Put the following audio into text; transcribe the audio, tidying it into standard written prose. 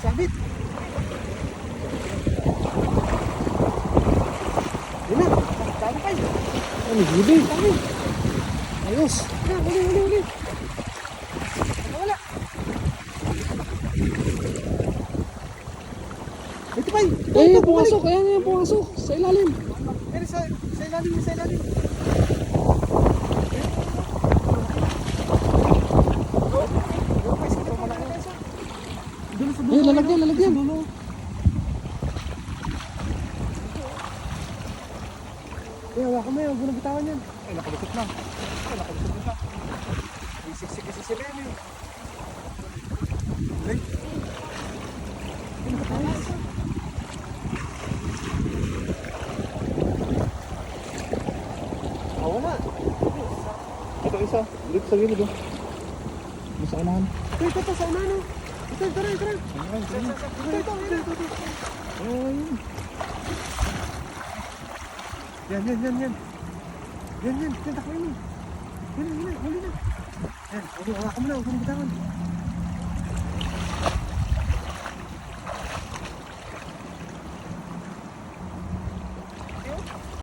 Sabit. Yun na. Dami pa yun. Ano, huli? Dami. Ayos. Huli. Wala. Ito pa yun. Eh, pumasok. Ayan, ayan, pumasok. Sa ilalim. Pero sa ilalim. Eh, lalagyan. Eh, hawakan mo yun. Huwag mo nang bitawan yan. Ay, nakalusot na siya. May siksik kasi sila yun eh. Ay. Ay, nakatawas. Wala. Ito isa. Dito sa gilid, oh. Nasa unahan. Ito, sa una, no? Ito. Ito. Ayun. Yan. Takbo mo. Huli na. Yan, hawakan mo na. Huwag mo nang bitawan.